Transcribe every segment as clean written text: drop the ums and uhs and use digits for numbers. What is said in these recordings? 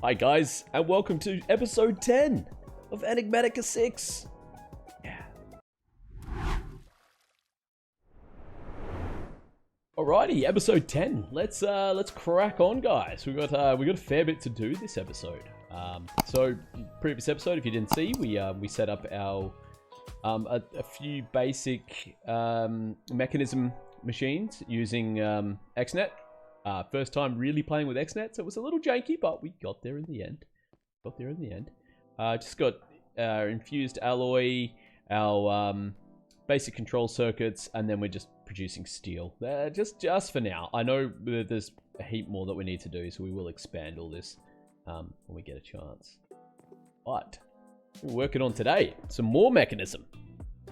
Hi guys, and welcome to episode 10 of Enigmatica 6. Yeah. Alrighty, episode 10. Let's crack on, guys. We got a fair bit to do this episode. So previous episode, if you didn't see, we set up our a few basic Mekanism machines using XNet. First time really playing with XNet, so it was a little janky, but we got there in the end. Just got our infused alloy, our basic control circuits, and then we're just producing steel. Just for now. I know there's a heap more that we need to do, so we will expand all this when we get a chance. But we're working on today some more Mekanism.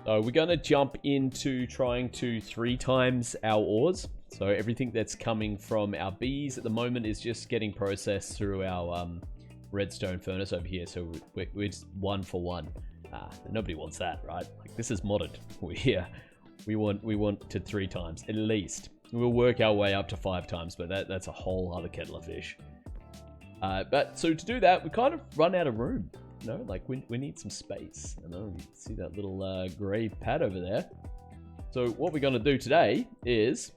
So we're going to jump into trying to 3 times our ores. So everything that's coming from our bees at the moment is just getting processed through our redstone furnace over here. So we're just 1 for 1. Nobody wants that, right? Like, this is modded. We want to 3 times at least. We'll work our way up to 5 times, but that's a whole other kettle of fish. But so to do that, we kind of run out of room. You know, like we need some space. I know you see that little gray pad over there. So what we're going to do today is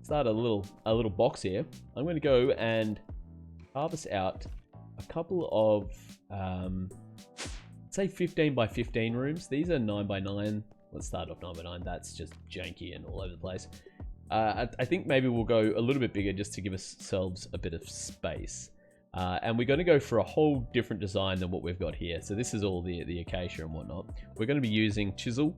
start a little box here. I'm going to go and harvest out a couple of say 15 by 15 rooms. These are 9 by 9. Let's start off 9 by 9. That's just janky and all over the place. I think maybe we'll go a little bit bigger just to give ourselves a bit of space. And we're going to go for a whole different design than what we've got here. So this is all the acacia and whatnot. We're going to be using chisel.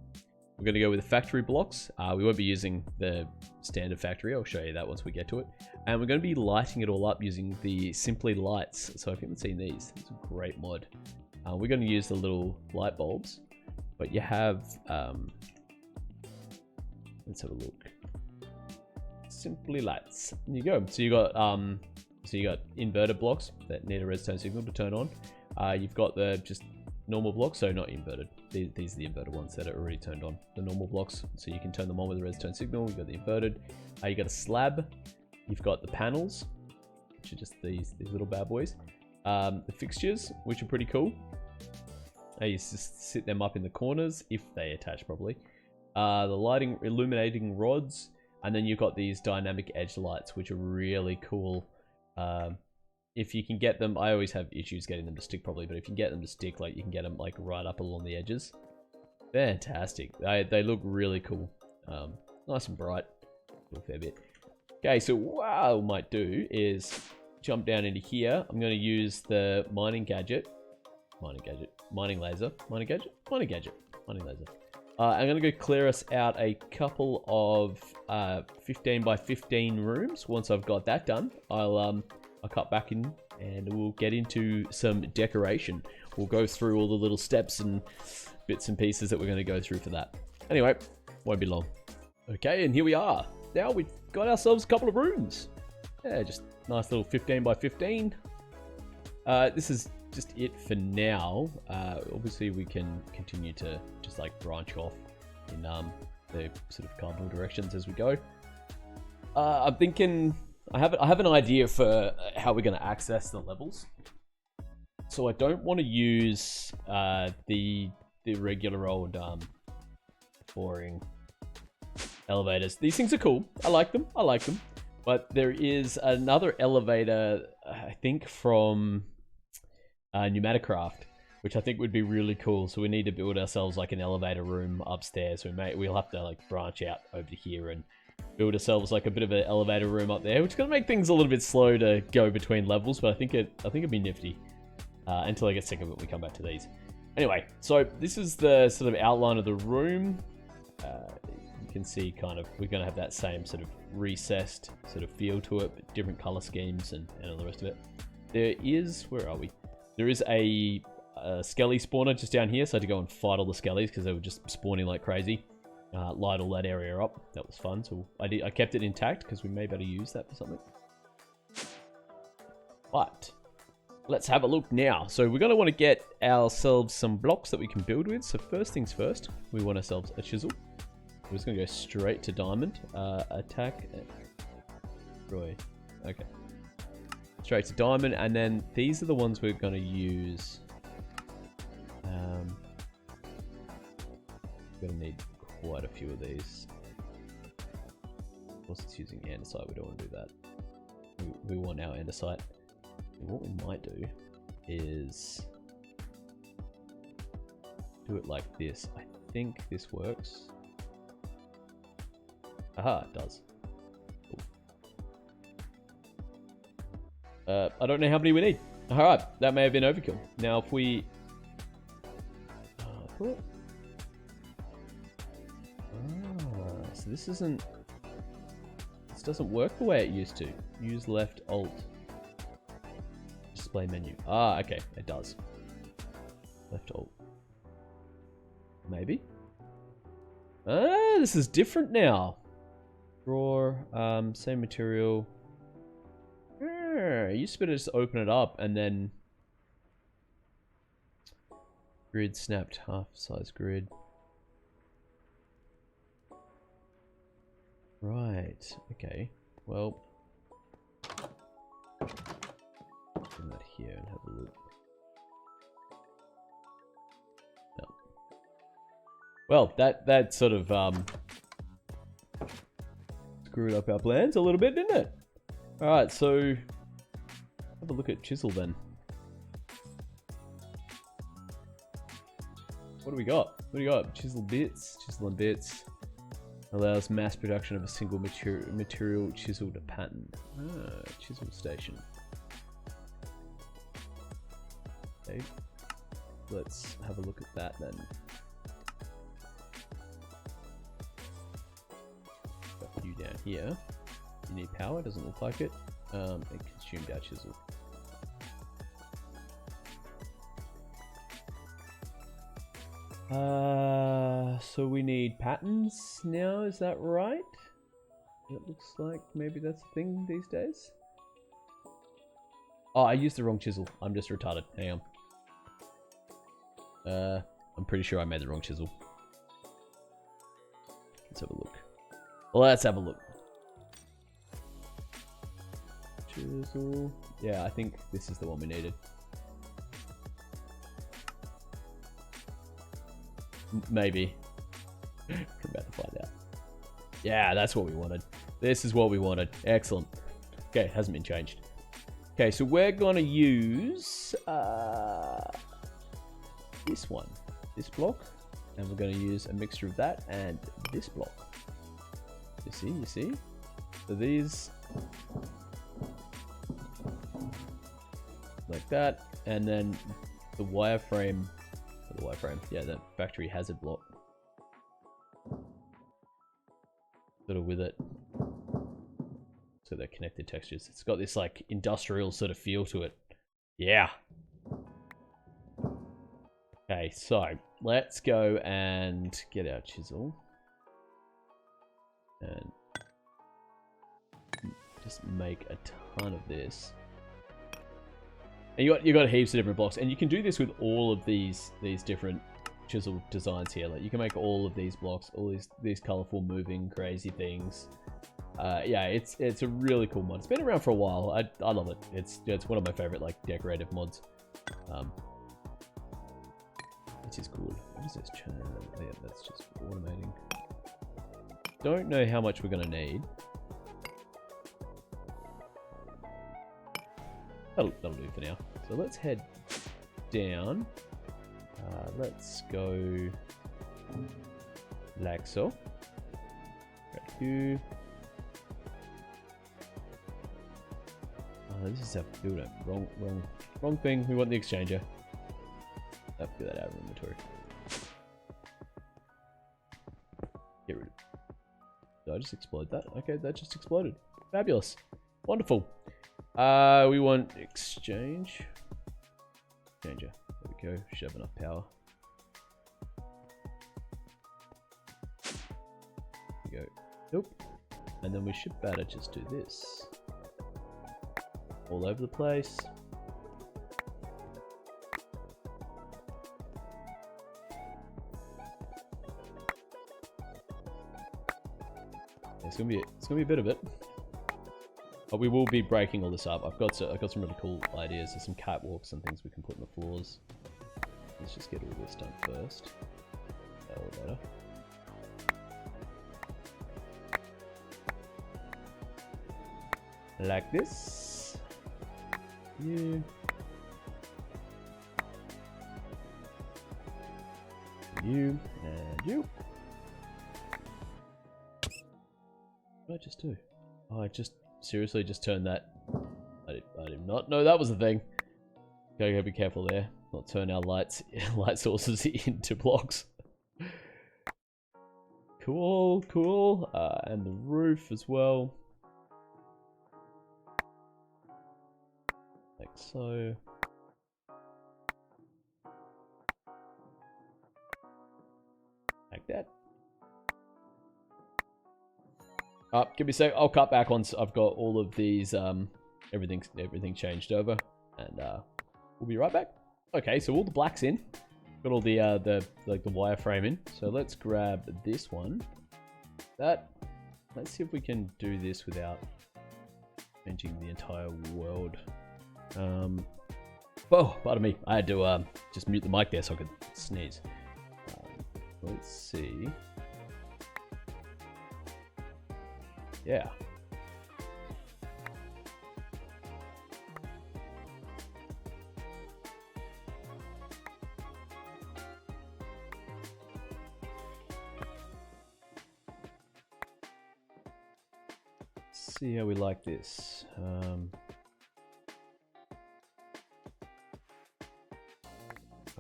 We're going to go with the factory blocks. We won't be using the standard factory. I'll show you that once we get to it. And we're going to be lighting it all up using the Simply Lights. So if you haven't seen these, it's a great mod. We're going to use the little light bulbs. But you have... let's have a look. Simply Lights. There you go. So you got... So you got inverted blocks that need a redstone signal to turn on. You've got the just normal blocks, so not inverted. These are the inverted ones that are already turned on. The normal blocks, so you can turn them on with a redstone signal. You've got the inverted. You got a slab. You've got the panels, which are just these little bad boys. The fixtures, which are pretty cool. You just sit them up in the corners if they attach properly. The lighting, illuminating rods, and then you've got these dynamic edge lights, which are really cool. If you can get them, I always have issues getting them to stick properly, but if you can get them to stick, like you can get them like right up along the edges. Fantastic. They look really cool. Nice and bright. A fair bit. Okay, so what I might do is jump down into here. I'm going to use the mining laser. I'm going to go clear us out a couple of 15 by 15 rooms. Once I've got that done, I'll cut back in and we'll get into some decoration. We'll go through all the little steps and bits and pieces that we're going to go through for that. Anyway, won't be long. Okay, and here we are. Now we've got ourselves a couple of rooms. Yeah, just nice little 15 by 15. This is just it for now. Obviously we can continue to just like branch off in the sort of cardinal directions as we go. I'm thinking I have an idea for how we're going to access the levels. So I don't want to use the regular old boring elevators. These things are cool. I like them. But there is another elevator, I think from Enigmatica, which I think would be really cool. So we need to build ourselves like an elevator room upstairs. We'll have to like branch out over here and build ourselves like a bit of an elevator room up there, which is gonna make things a little bit slow to go between levels. But I think it'd be nifty until I get sick of it. We come back to these. Anyway, so this is the sort of outline of the room. You can see kind of we're gonna have that same sort of recessed sort of feel to it, but different color schemes and all the rest of it. There is, where are we? There is a skelly spawner just down here, so I had to go and fight all the skellies because they were just spawning like crazy. Light all that area up. That was fun. So I kept it intact because we may be able to use that for something. But let's have a look now. So we're going to want to get ourselves some blocks that we can build with. So first things first, we want ourselves a chisel. We're just going to go straight to diamond. Attack. Roy. Okay. straight to diamond, and then these are the ones we're going to use. We're going to need quite a few of these. Of course, it's using andesite. We don't want to do that. We want our andesite. And what we might do is do it like this. I think this works. Aha, it does. Cool. I don't know how many we need. Alright, that may have been overkill. Now if we... so this isn't... This doesn't work the way it used to. Use left alt. Display menu. Ah, okay, it does. Left alt. Maybe? Ah, this is different now. Draw, same material. You used to be able to just open it up and then grid snapped half size grid. Right, okay. Well, bring that here and have a look. No. Well, that sort of screwed up our plans a little bit, didn't it? Alright, so have a look at chisel then. What do we got? What do you got? Chisel and bits. Allows mass production of a single material chiseled to pattern. Ah, chisel station. Okay. Let's have a look at that then. Got you down here. You need power, doesn't look like it. And consumed our chisel. So we need patterns now, is that right? It looks like maybe that's a thing these days. Oh, I used the wrong chisel. I'm just retarded. Hang on. I'm pretty sure I made the wrong chisel. Let's have a look. Let's have a look. Chisel. Yeah, I think this is the one we needed. Maybe. I'm about to find out. Yeah, that's what we wanted. This is what we wanted. Excellent. Okay, hasn't been changed. Okay, so we're gonna use this one, this block, and we're gonna use a mixture of that and this block. You see? So these, like that, and then the wireframe. Yeah, the factory hazard block. Sort of with it. So they're connected textures. It's got this like industrial sort of feel to it. Yeah. Okay, so let's go and get our chisel. And just make a ton of this. And you got heaps of different blocks, and you can do this with all of these different chisel designs here. Like you can make all of these blocks, all these colorful, moving, crazy things. Yeah, it's a really cool mod. It's been around for a while. I love it. It's one of my favorite like decorative mods. Which is cool. What is this channel? Yeah, that's just automating. Don't know how much we're gonna need. That'll do for now. So let's head down. Let's go like so. Right here. Oh, this is a builder. Wrong thing. We want the exchanger. I'll get that out of inventory. Get rid of it. Did I just explode that? Okay, that just exploded. Fabulous. Wonderful. We want exchange. Exchanger. There we go. Should have enough power. There we go. Nope. And then we should better just do this. All over the place. It's gonna be a bit of it. But we will be breaking all this up. I've got some really cool ideas. There's some catwalks and things we can put on the floors. Let's just get all this done first. Elevator. Like this. You. You. And you. What did I just do? Oh, I just seriously just turned that. I did not know that was a thing. Gotta be careful there. Not turn our light sources into blocks. Cool, cool. And the roof as well. Like so. Like that. Give me a sec. I'll cut back once I've got all of these, everything changed over, and we'll be right back. Okay, so all the black's in. Got all the wireframe in. So let's grab this one. Let's see if we can do this without changing the entire world. Oh, pardon me. I had to just mute the mic there so I could sneeze. Let's see. Yeah. Let's see how we like this. Come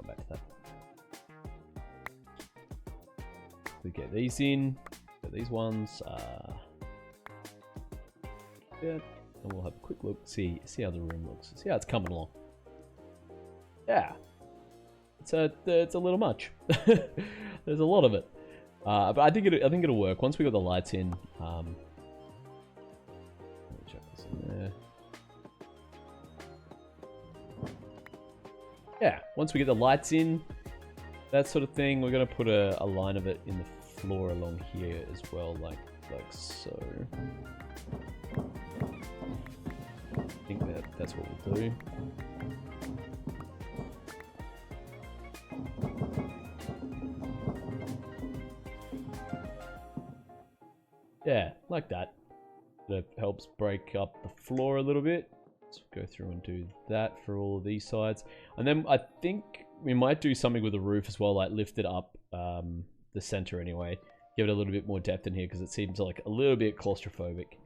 back to that. We get these in. Get these ones. Yeah, and we'll have a quick look, see how the room looks, see how it's coming along. Yeah, it's a little much. There's a lot of it, but I think it'll work once we got the lights in. Let me check this in there. Yeah, once we get the lights in, that sort of thing, we're gonna put a line of it in the floor along here as well, like so. I think that's what we'll do. Yeah, like that. That helps break up the floor a little bit. Let's go through and do that for all of these sides. And then I think we might do something with the roof as well, like lift it up the center anyway. Give it a little bit more depth in here because it seems like a little bit claustrophobic.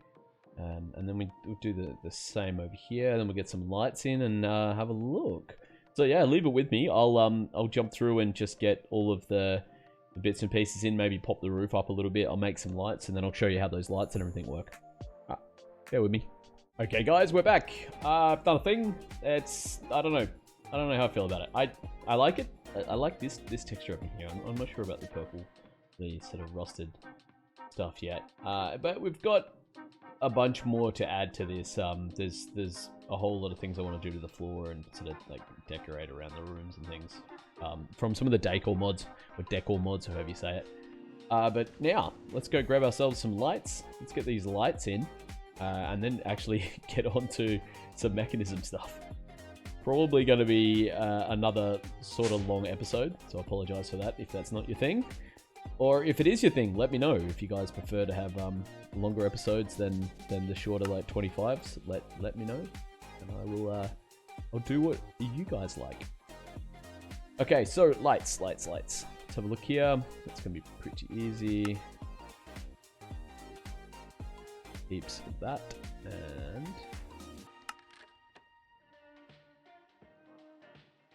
And then we'll do the same over here, and then we'll get some lights in and have a look. So yeah, leave it with me. I'll jump through and just get all of the bits and pieces in, maybe pop the roof up a little bit. I'll make some lights, and then I'll show you how those lights and everything work. Bear with me. Okay guys, we're back. I've done a thing. I don't know how I feel about it. I like it. I like this texture up in here. I'm not sure about the purple, the sort of rusted stuff yet. But we've got a bunch more to add to this. There's a whole lot of things I want to do to the floor and sort of like decorate around the rooms and things. From some of the decor mods, or however you say it. But now, let's go grab ourselves some lights. Let's get these lights in, and then actually get on to some mechanism stuff. Probably going to be another sort of long episode, so I apologize for that if that's not your thing. Or if it is your thing, let me know. If you guys prefer to have longer episodes than the shorter like 25s, let me know, and I will I'll do what you guys like. Okay, so lights. Let's have a look here. It's gonna be pretty easy. Heaps of that, and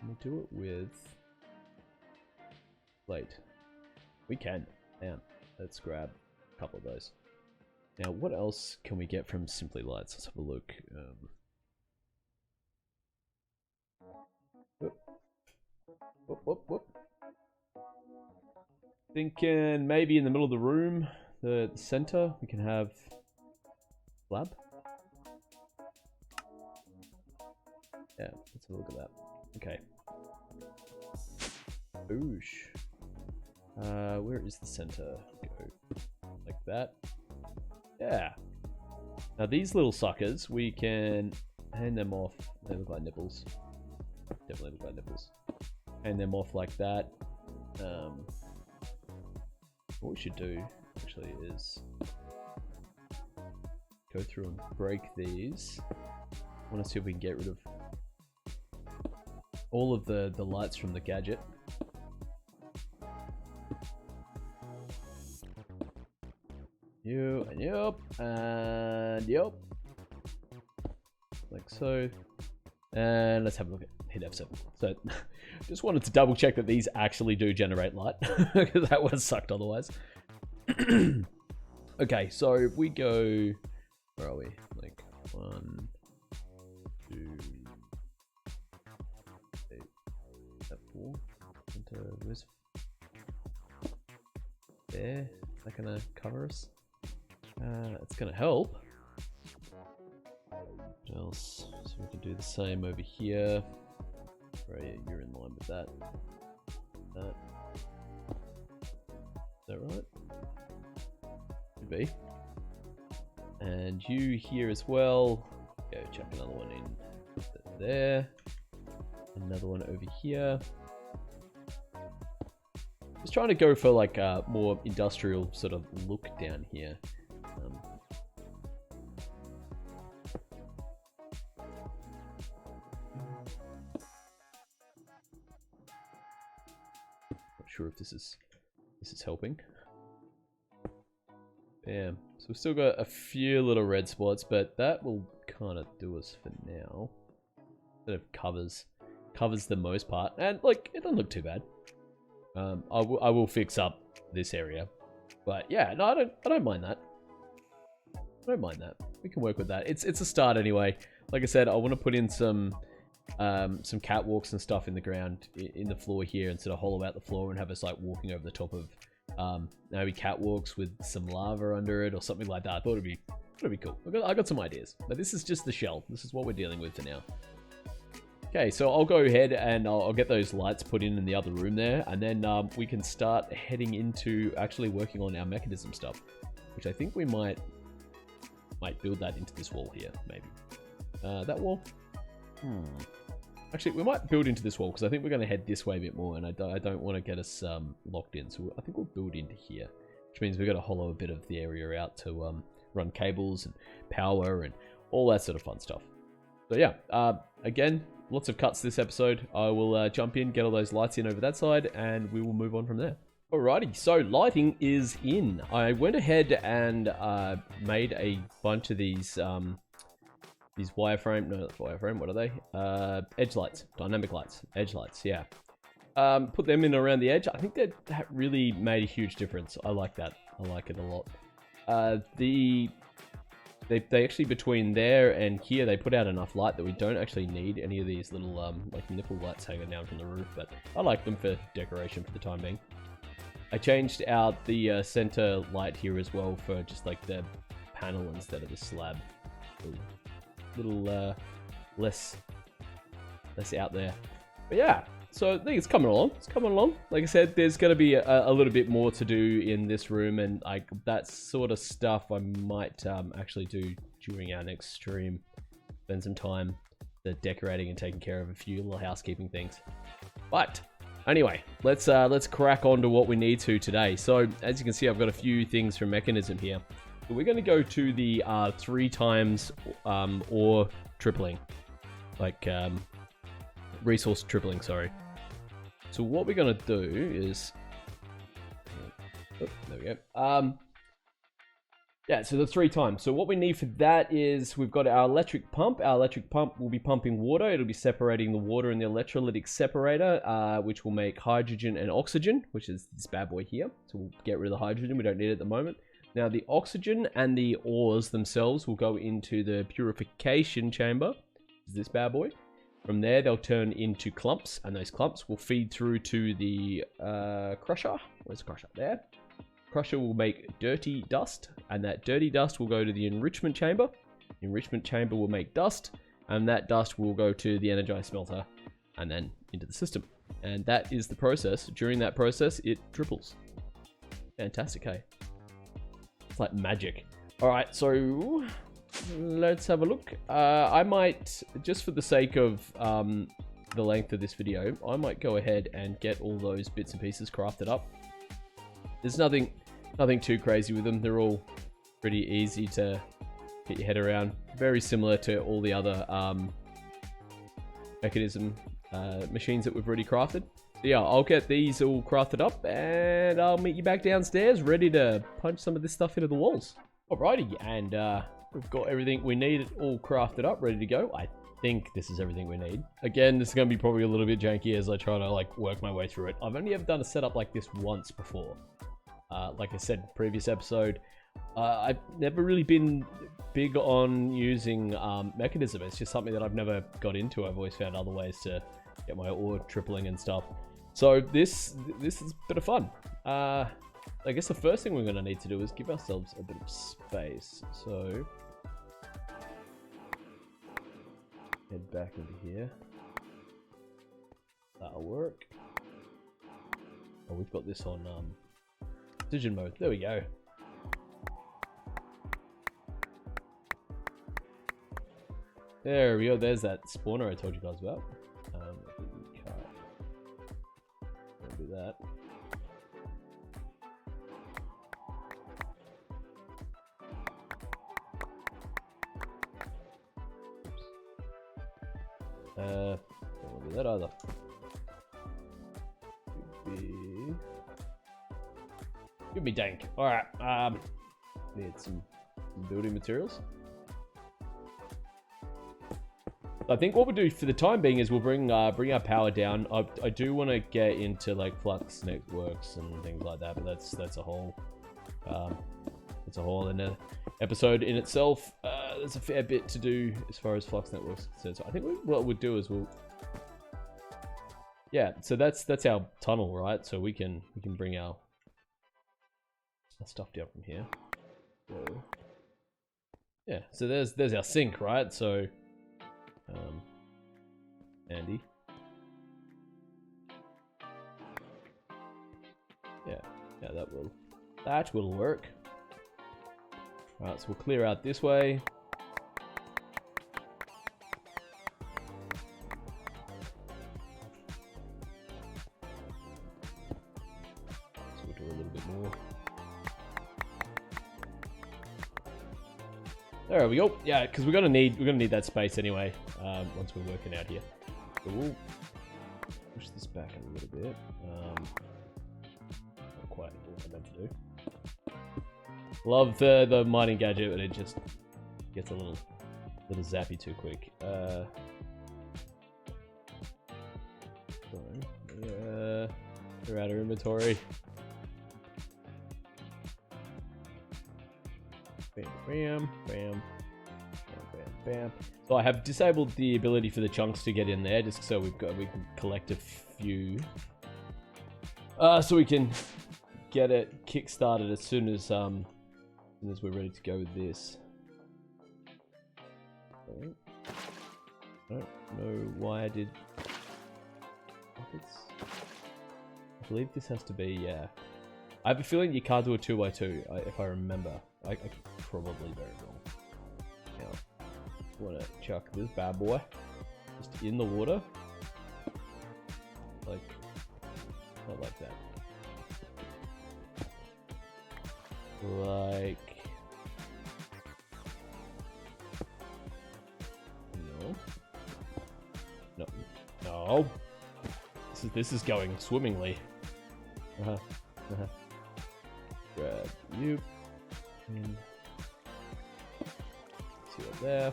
let me do it with plate. We can. Damn. Let's grab a couple of those. Now, what else can we get from Simply Lights? Let's have a look. Whoop. Thinking maybe in the middle of the room, the center, we can have slab. Yeah, let's have a look at that. Okay. Oosh. Where is the center? Go like that. Yeah. Now these little suckers, we can hand them off. They look like nipples. Definitely look like nipples. Hand them off like that. What we should do actually is go through and break these. I want to see if we can get rid of all of the lights from the gadget. You and yup and yup, like so. And let's have a look at hit F7. So just wanted to double check that these actually do generate light, because that was sucked otherwise. Okay, so if we go, where are we? Like 1, 2, 8, 4 into where's there? Is that gonna cover us? It's gonna help. What else? So we can do the same over here. Right, you're in line with that. That. Is that right? Should be. And you here as well. Go chuck another one in there. Another one over here. Just trying to go for like a more industrial sort of look down here. Not sure if this is helping. Yeah, so we've still got a few little red spots, but that will kind of do us for now. Sort of covers the most part, and like it doesn't look too bad. I will fix up this area, but yeah, no, I don't mind that. I don't mind that. We can work with that. It's a start anyway. Like I said, I want to put in some catwalks and stuff in the ground, in the floor here, and sort of hollow out the floor and have us like walking over the top of maybe catwalks with some lava under it or something like that. I thought it'd be cool. I got some ideas, but this is just the shell. This is what we're dealing with for now. Okay, so I'll go ahead and I'll get those lights put in the other room there, and then we can start heading into actually working on our mechanism stuff, which I think we might build that into this wall here, maybe. That wall? Actually, we might build into this wall, because I think we're going to head this way a bit more, and I don't want to get us locked in, so I think we'll build into here, which means we've got to hollow a bit of the area out to run cables and power and all that sort of fun stuff. So yeah, again, lots of cuts this episode. I will jump in, get all those lights in over that side, and we will move on from there. Alrighty, so lighting is in. I went ahead and made a bunch of these wireframe, no, not wireframe, what are they? Edge lights, dynamic lights, edge lights, yeah. Put them in around the edge. I think that really made a huge difference. I like that. I like it a lot. They actually, between there and here, they put out enough light that we don't actually need any of these little like nipple lights hanging down from the roof, but I like them for decoration for the time being. I changed out the center light here as well for just like the panel instead of the slab. Little less out there. But yeah, so I think it's coming along. It's coming along. Like I said, there's going to be a little bit more to do in this room, and like that sort of stuff I might actually do during our next stream. Spend some time decorating and taking care of a few little housekeeping things. But anyway, let's crack on to what we need to today. So as you can see, I've got a few things from Mekanism here. So we're going to go to the 3 times ore tripling, like resource tripling, sorry. So what we're going to do is, oh, there we go. Yeah, so the 3 times. So what we need for that is we've got our electric pump. Our electric pump will be pumping water. It'll be separating the water in the electrolytic separator, which will make hydrogen and oxygen, which is this bad boy here. So we'll get rid of the hydrogen. We don't need it at the moment. Now the oxygen and the ores themselves will go into the purification chamber, which is this bad boy. From there, they'll turn into clumps, and those clumps will feed through to the crusher. Where's the crusher? There. Crusher will make dirty dust, and that dirty dust will go to the enrichment chamber. The enrichment chamber will make dust, and that dust will go to the energized smelter, and then into the system. And that is the process. During that process, it triples. Fantastic, hey? It's like magic. All right, so let's have a look. I might, just for the sake of the length of this video, I might go ahead and get all those bits and pieces crafted up. There's nothing too crazy with them. They're all pretty easy to get your head around. Very similar to all the other Mekanism machines that we've already crafted. So yeah, I'll get these all crafted up and I'll meet you back downstairs ready to punch some of this stuff into the walls. Alrighty, and we've got everything we need all crafted up, ready to go. I think this is everything we need. Again, this is going to be probably a little bit janky as I try to like work my way through it. I've only ever done a setup like this once before. Like I said, previous episode, I've never really been big on using Mekanism. It's just something that I've never got into. I've always found other ways to get my ore tripling and stuff. So this is a bit of fun. I guess the first thing we're going to need to do is give ourselves a bit of space. So head back into here. That'll work. Oh, we've got this on precision mode. There we go. There we go. There's that spawner I told you guys about. I'll do that. Don't want to do that either. Give me dank. Alright, need some building materials. I think what we'll do for the time being is we'll bring our power down. I do want to get into like flux networks and things like that, but that's a whole in an episode in itself. There's a fair bit to do as far as flux networks concerned. So I think what we'll do is so that's our tunnel, right? So we can bring our stuff down from here. So, yeah, so there's our sink, right? So Andy. Yeah, that will work. Alright, so we'll clear out this way. So we'll do a little bit more. There we go. Yeah, because we're gonna need that space anyway. Once we're working out here, so we'll push this back a little bit. Not quite what I meant to do. Love the mining gadget, but it just gets a little zappy too quick. We're out of inventory. Bam, bam, bam, bam, bam. So I have disabled the ability for the chunks to get in there, just so we can collect a few, so we can get it kick-started as soon as we're ready to go with this. I don't know why I did. I believe this has to be, yeah. I have a feeling you can't do a 2x2, if I remember. I could probably very wrong. Now, I want to chuck this bad boy just in the water. Like, not like that. Like, no. This is going swimmingly. Grab you. And see up there.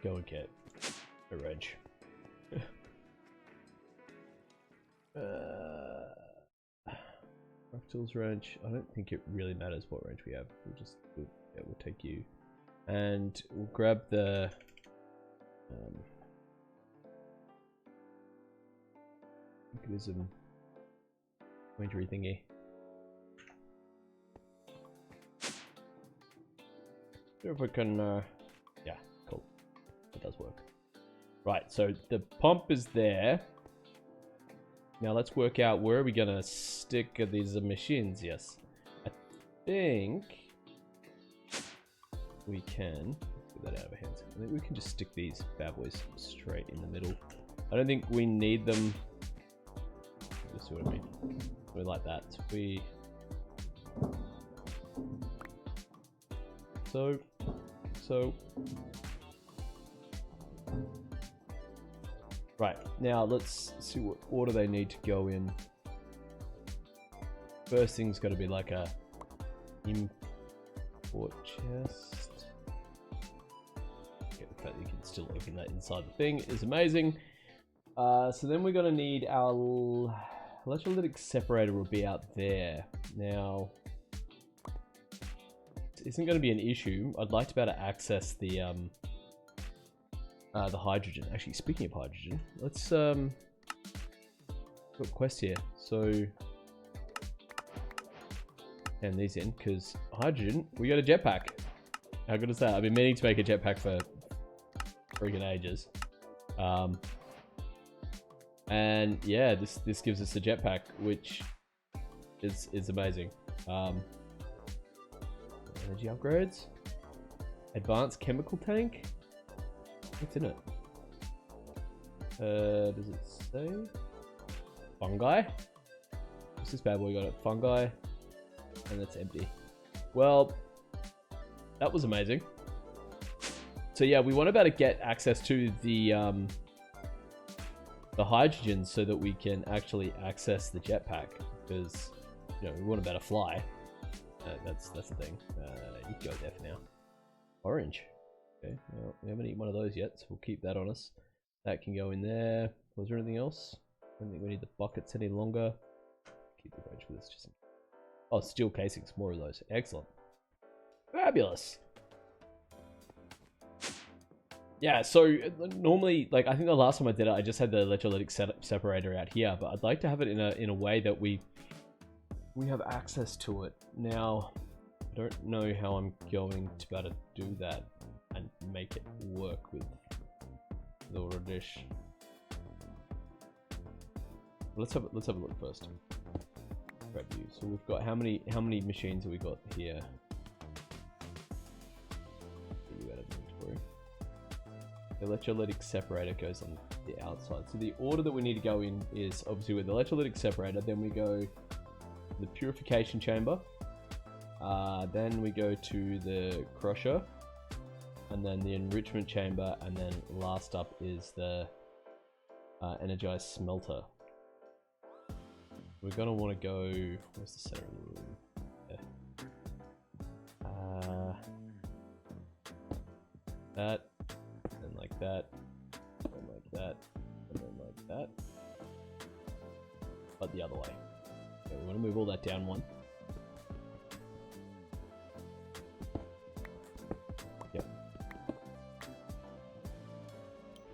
Go and get a wrench. Rock tools wrench. I don't think it really matters what wrench we have. We'll take you, and we'll grab the Mekanism injury thingy. See if we can. Yeah, cool. It does work. Right, so the pump is there. Now let's work out where are we gonna stick these machines. Yes, I think we can. Let's get that out of our hands. I think we can just stick these bad boys straight in the middle. I don't think we need them. You see what I mean? We like that. So. Right, now let's see what order they need to go in. First thing's got to be like a import chest. Okay, the fact that you can still open that inside the thing is amazing. So then we're going to need our electrolytic separator will be out there. Now, it isn't going to be an issue. I'd like to be able to access the hydrogen. Actually, speaking of hydrogen, let's got a quest here. So, hand these in because hydrogen. We got a jetpack. How good is that? I've been meaning to make a jetpack for freaking ages. And yeah, this gives us a jetpack, which is amazing. Energy upgrades, advanced chemical tank. What's in it? Does it say? Fungi? What's this bad boy got? It fungi, and that's empty. Well, that was amazing. So yeah, we want to be able to get access to the hydrogen so that we can actually access the jetpack, because you know we want to be able to fly. That's the thing. You can go there for now. Orange. Okay, well, we haven't eaten one of those yet, so we'll keep that on us. That can go in there. Was there anything else? I don't think we need the buckets any longer. Keep the range with us just. Oh, steel casings, more of those. Excellent. Fabulous. Yeah, so normally, like, I think the last time I did it, I just had the electrolytic separator out here, but I'd like to have it in a way that we have access to it. Now, I don't know how I'm going to be able to do that and make it work with the radish. Let's have a look first. Grab you. So we've got how many machines have we got here? The electrolytic separator goes on the outside. So the order that we need to go in is obviously with the electrolytic separator, then we go to the purification chamber, then we go to the crusher, and then the enrichment chamber, and then last up is the energized smelter. We're gonna want to go. Where's the center room? Yeah. That, and like that, and like that, and then like that. But the other way. Okay, we want to move all that down one. Yep.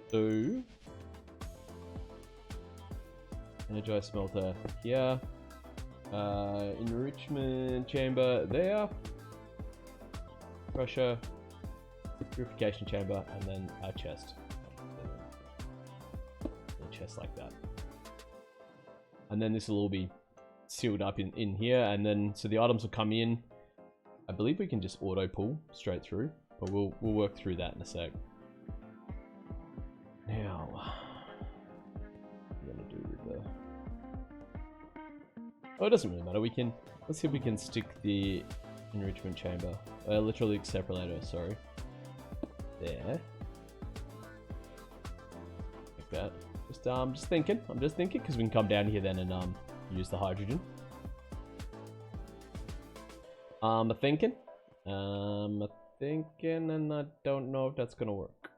So, energized smelter here. Enrichment chamber there. Crusher. Purification chamber, and then our chest. A chest like that. And then this will all be sealed up in here, and then so the items will come in. I believe we can just auto pull straight through, but we'll work through that in a sec. Now, what I'm gonna do with the. Oh, it doesn't really matter. We can. Let's see if we can stick the enrichment chamber, electrolytic separator. Sorry. There. Like that. I'm just thinking because we can come down here then and use the hydrogen. I'm thinking, and I don't know if that's gonna work.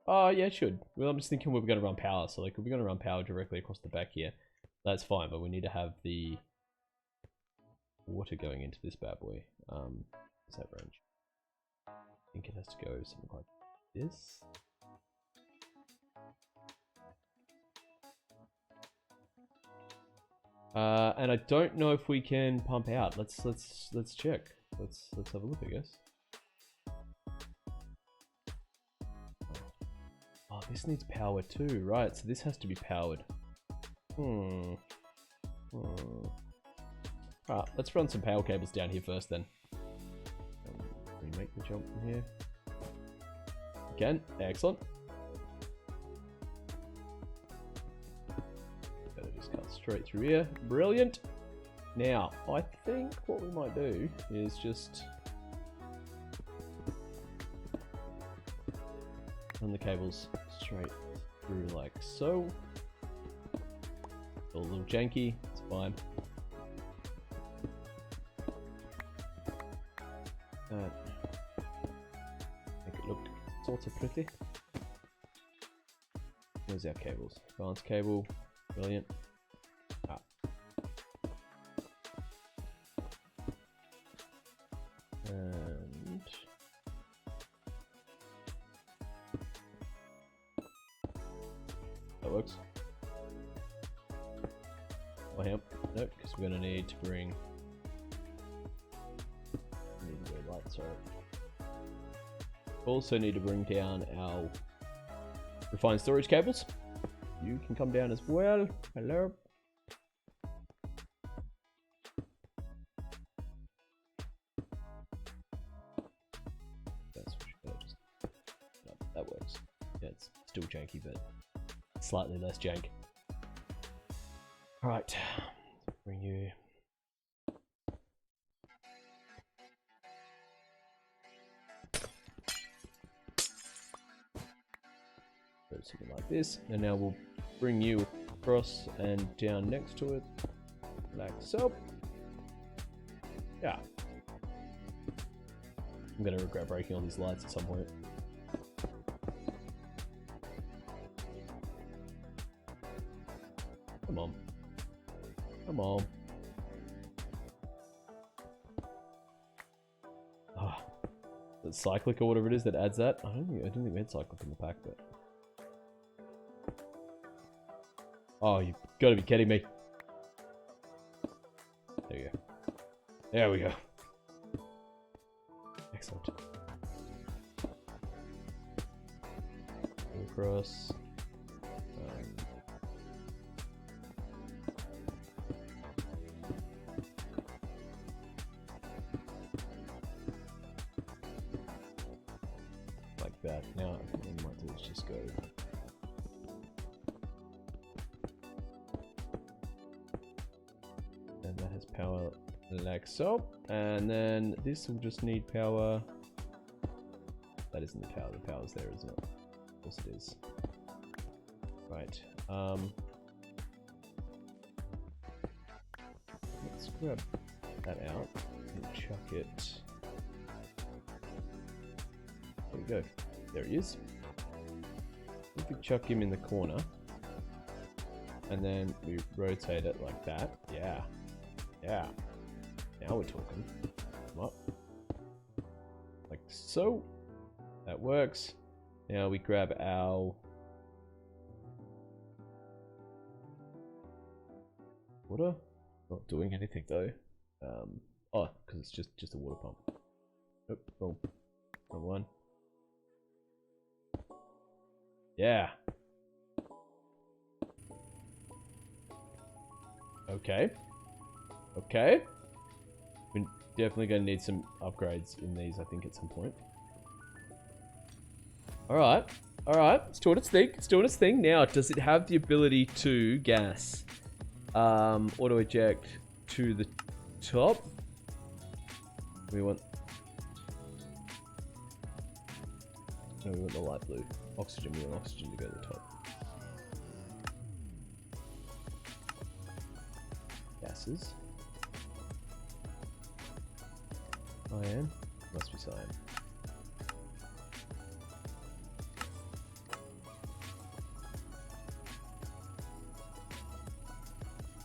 Oh yeah, it should. Well, I'm just thinking we're gonna run power, so like we're gonna run power directly across the back here. That's fine, but we need to have the water going into this bad boy. What's that range? I think it has to go something like this. And I don't know if we can pump out. Let's check. Let's have a look, I guess. Oh, this needs power too, right? So this has to be powered. Alright, let's run some power cables down here first then. Can we make the jump from here? Again, excellent. Better just cut straight through here. Brilliant. Now, I think what we might do is just run the cables straight through like so. A little janky, it's fine. Make it look sort of pretty. There's our cables. Balance cable, brilliant. Ah. And that works. Oh, hemp. Nope, because we're going to need to bring. Sorry. Also need to bring down our refined storage cables. You can come down as well. Hello. That's just, no, that works. Yeah, it's still janky, but slightly less jank. All right, bring you. Something like this, and now we'll bring you across and down next to it, like so. Yeah. I'm gonna regret breaking all these lights at some point. Come on. Come on. Ah, the cyclic or whatever it is that adds that. I didn't think we had cyclic in the pack, but. Oh, you've got to be kidding me. There you go. There we go. Excellent. Go across. Like that. Now, I think we might do is just go. That has power like so, and then this will just need power. That isn't the power. The power's there, isn't it? Of course it is. Right. Let's grab that out and chuck it. There we go. There he is. We could chuck him in the corner, and then we rotate it like that. Yeah. Yeah, now we're talking. Come up. Like so. That works. Now we grab our water. Not doing anything though. Oh, because it's just a water pump. Nope, wrong one. Yeah. Okay. Okay. We're definitely going to need some upgrades in these, I think, at some point. Alright. Alright. It's doing its thing. It's doing its thing. Now, does it have the ability to gas? Auto eject to the top. We want... No, we want the light blue. Oxygen. We want oxygen to go to the top. Gases. Cyan. Must be cyan.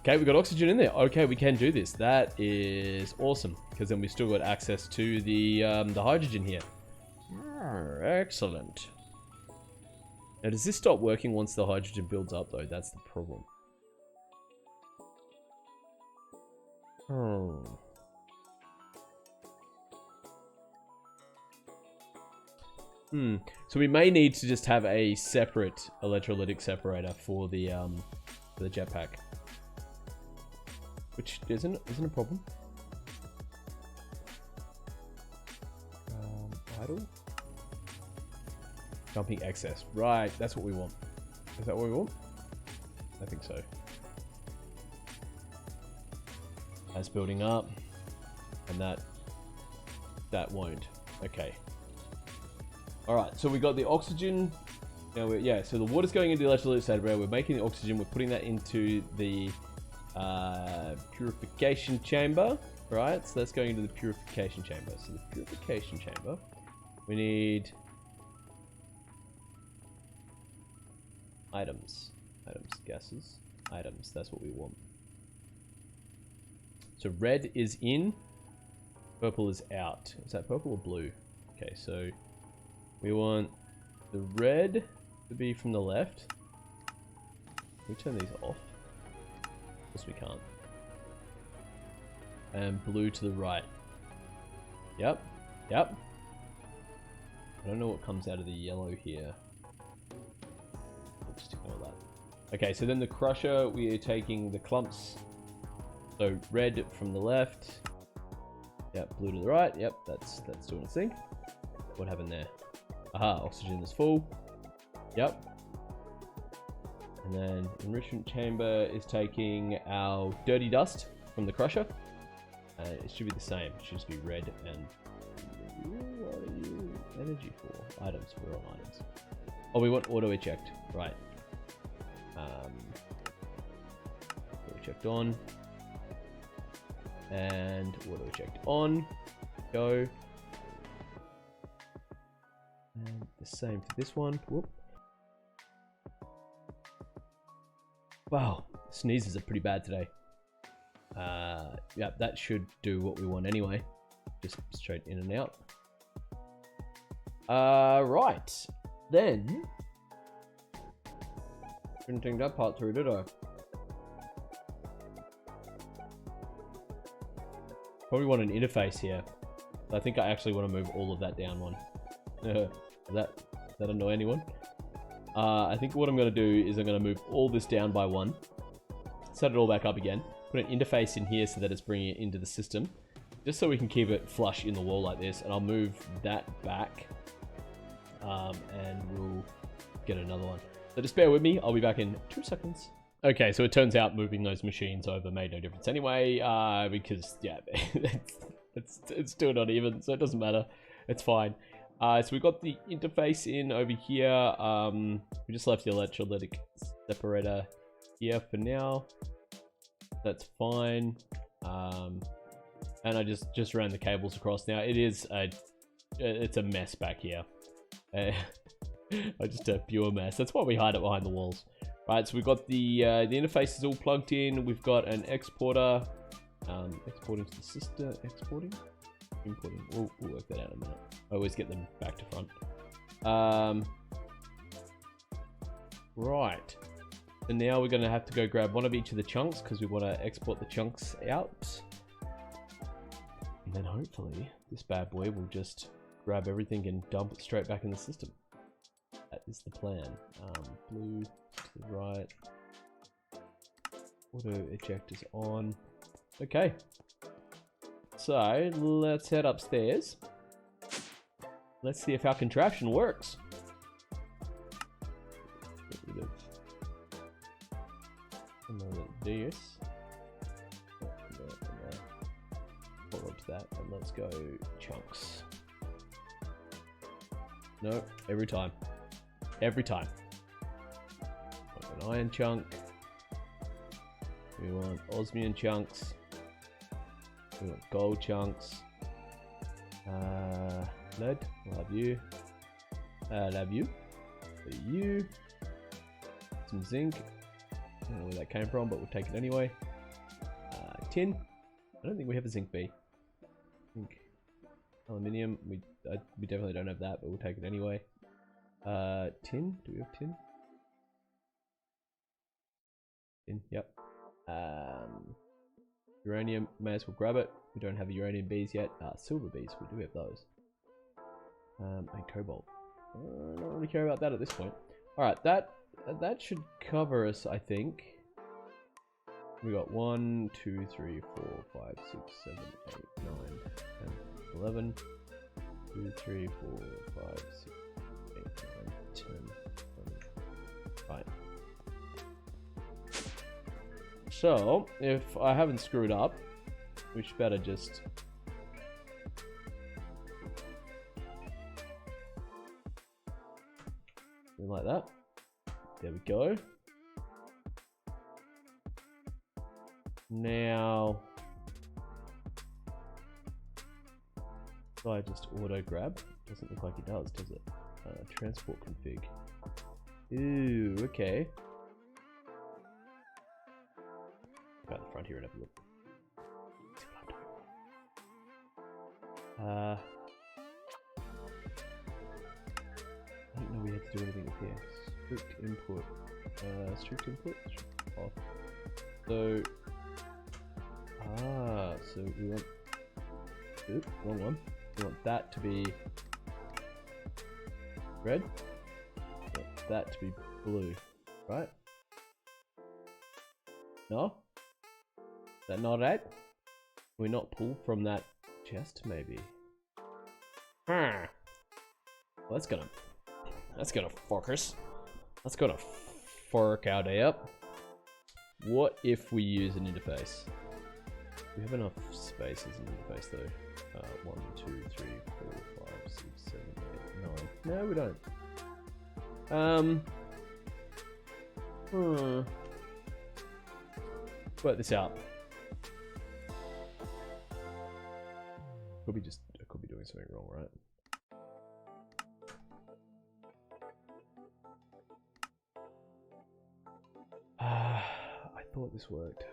Okay, we got oxygen in there. Okay, we can do this. That is awesome, because then we've still got access to the hydrogen here. Excellent. Now, does this stop working once the hydrogen builds up, though? That's the problem. So we may need to just have a separate electrolytic separator for the jetpack. which isn't a problem. Idle. Dumping excess. Right, that's what we want. Is that what we want? I think so. That's building up, and that won't. Okay. All right, so we got the oxygen. Now yeah, so the water's going into the electrolytic state array. We're making the oxygen. We're putting that into the purification chamber. Right, so that's going into the purification chamber. So the purification chamber, we need items, gases, items. That's what we want. So red is in, purple is out. Is that purple or blue? Okay, so we want the red to be from the left. Can we turn these off? Of course we can't. And blue to the right. Yep. Yep. I don't know what comes out of the yellow here. We'll just ignore that. Okay, so then the crusher, we are taking the clumps. So red from the left. Yep, blue to the right. Yep, that's doing its thing. What happened there? Aha, oxygen is full. Yep. And then enrichment chamber is taking our dirty dust from the crusher. It should be the same. It should just be red and... What are you? Energy for? Items. We're on items. Oh, we want auto eject. Right. Auto eject on. And auto eject on. Go. And the same for this one. Whoop. Wow. Sneezes are pretty bad today. Yeah, that should do what we want anyway. Just straight in and out. Right. Then... Didn't think that part through, did I? Probably want an interface here. I think I actually want to move all of that down one. Does that annoy anyone? I think what I'm going to do is I'm going to move all this down by one. Set it all back up again. Put an interface in here so that it's bringing it into the system. Just so we can keep it flush in the wall like this. And I'll move that back. And we'll get another one. So just bear with me. I'll be back in 2 seconds. Okay, so it turns out moving those machines over made no difference anyway. Because, yeah, it's still not even. So it doesn't matter. It's fine. So we've got the interface in over here. We just left the electrolytic separator here for now. That's fine. And I just ran the cables across. Now it's a mess back here. Just a pure mess. That's why we hide it behind the walls. Right, so we've got the interface is all plugged in. We've got an exporter. Exporting to the system. Exporting? Importing. We'll work that out in a minute. I always get them back to front. Right. So now we're going to have to go grab one of each of the chunks because we want to export the chunks out. And then hopefully this bad boy will just grab everything and dump it straight back in the system. That is the plan. Blue to the right. Auto eject is on. Okay. So let's head upstairs. Let's see if our contraption works. Get rid of this. Hold on to that, and let's go chunks. No, every time. Every time. An iron chunk. We want osmium chunks. We want gold chunks. Lead. We'll have you. I'll have you. You. Some zinc. I don't know where that came from, but we'll take it anyway. Tin. I don't think we have a zinc B. Zinc. Aluminium. We definitely don't have that, but we'll take it anyway. Tin. Do we have tin? Tin. Yep. Uranium. May as well grab it. We don't have uranium bees yet. Silver bees. We do have those. And cobalt. I don't really care about that at this point. Alright, that should cover us, I think. We got 1, 2, 3, 4, 5, 6, 7, 8, 9, 10, 11. 2, 3, 4, 5, 6, 8, 9, 10, 11. Right. So, if I haven't screwed up, we should better just... like that. There we go. Now... do I just auto grab? Doesn't look like it does it? Transport config. Ooh, okay. Go out the front here and have a look. I didn't know we had to do anything up here. Strict input. Strict input? Off. So... so we want... Oop, wrong one. We want that to be red. We want that to be blue, right? No? Is that not right? Can we not pull from that chest, maybe? Well, that's gonna fuck us. That's gonna fork our day up. What if we use an interface? We have enough space as an interface though. 1, 2, 3, 4, 5, 6, 7, 8, 9. No, we don't. Work this out. I could be doing something wrong, right? I thought this worked.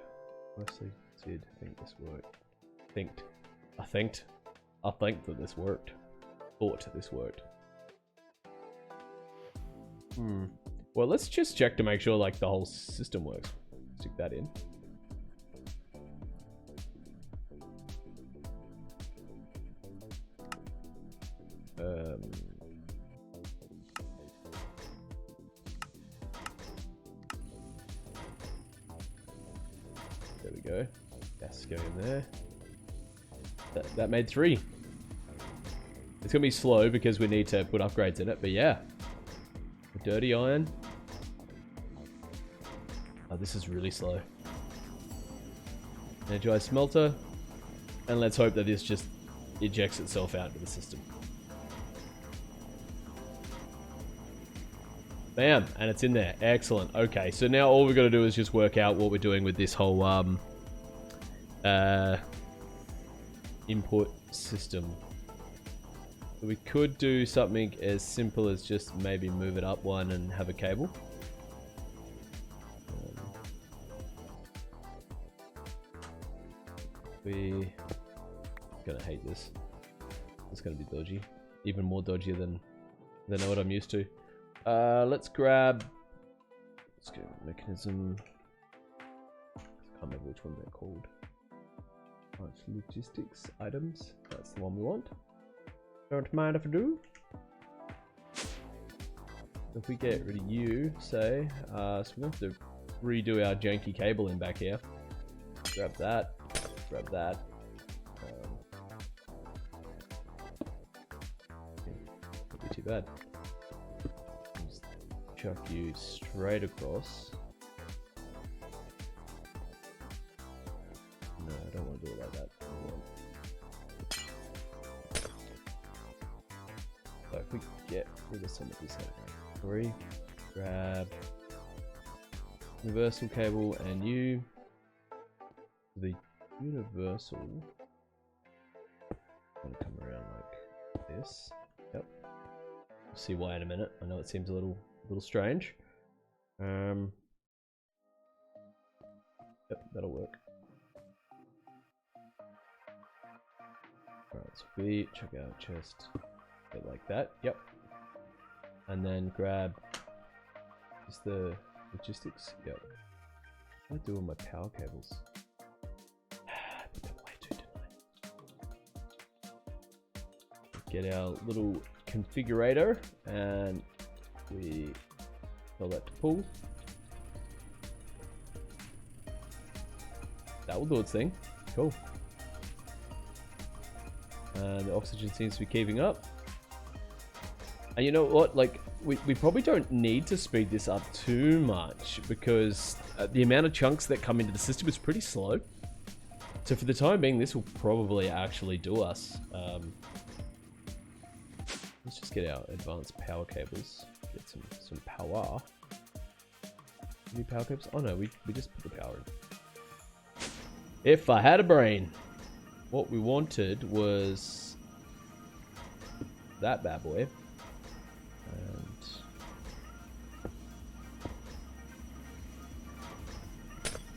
Honestly, did think this worked. I think that this worked. Thought this worked. Well, let's just check to make sure like the whole system works. Stick that in. There we go. Yes, go in there. That made 3. It's gonna be slow because we need to put upgrades in it, but yeah. The dirty iron. Oh, this is really slow. Energize smelter. And let's hope that this just ejects itself out into the system. Bam, and it's in there. Excellent. Okay, so now all we've got to do is just work out what we're doing with this whole input system. So we could do something as simple as just maybe move it up one and have a cable. We're gonna hate this. It's gonna be dodgy, even more dodgy than what I'm used to. Let's go Mekanism. I can't remember which one they're called. Oh, it's logistics items. That's the one we want. Don't mind if I do. If we get rid of you, say, so we have to redo our janky cable in back here. Grab that. Grab that. Can't be too bad. Just chuck you straight across. No, I don't want to do it like that. So if we get rid of some of this, like grab universal cable and you. The universal gonna come around like this. Yep. We'll see why in a minute. I know it seems a little strange. Yep, that'll work. Alright, so we check out chest. Get like that. Yep. And then grab just the logistics. Yep. What do I do with my power cables? Get our little configurator and we tell that to pull. that will do its thing. Cool. The oxygen seems to be keeping up. And you know what? Like, we probably don't need to speed this up too much because the amount of chunks that come into the system is pretty slow. So for the time being, this will probably actually do us. Let's just get our advanced power cables. Get some power. New power cables? Oh no, we just put the power in. If I had a brain. What we wanted was that bad boy.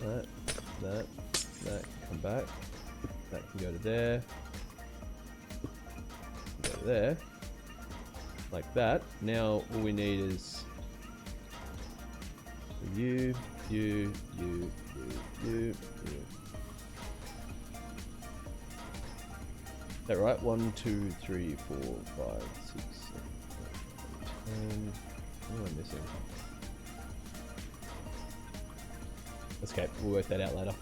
And that, come back. That can go to there. Go to there. Like that. Now all we need is you. Is that right? 1, 2, 3, 4, 5, 6, 7, 8, 10. What am I missing? That's okay, we'll work that out later.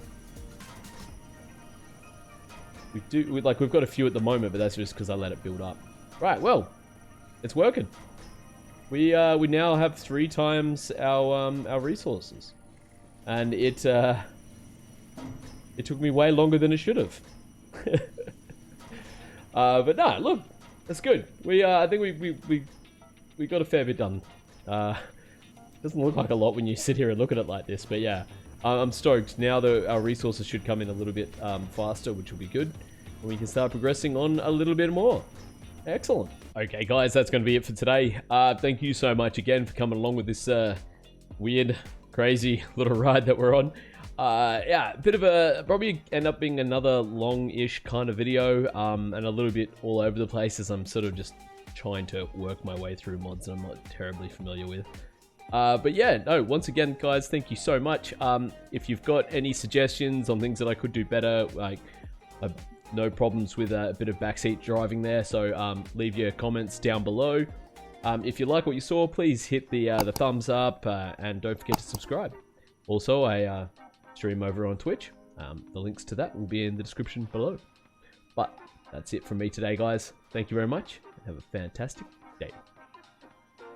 We've got a few at the moment, but that's just because I let it build up. Right, well, it's working. We now have 3 times our resources, and it took me way longer than it should have. But no, look, that's good. I think we got a fair bit done. Doesn't look like a lot when you sit here and look at it like this, but yeah. I'm stoked. Now that our resources should come in a little bit faster, which will be good. And we can start progressing on a little bit more. Excellent. Okay, guys, that's going to be it for today. Thank you so much again for coming along with this weird, crazy little ride that we're on. Yeah, a bit of a... probably end up being another long-ish kind of video. And a little bit all over the place as I'm sort of just trying to work my way through mods that I'm not terribly familiar with. But yeah, no, once again, guys, thank you so much. If you've got any suggestions on things that I could do better, like, no problems with a bit of backseat driving there, so leave your comments down below. If you like what you saw, please hit the thumbs up, and don't forget to subscribe. Also, I stream over on Twitch. The links to that will be in the description below. But that's it from me today, guys. Thank you very much. Have a fantastic day.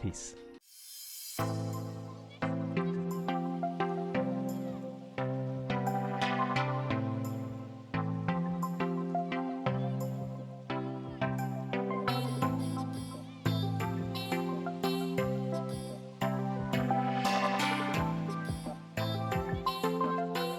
Peace.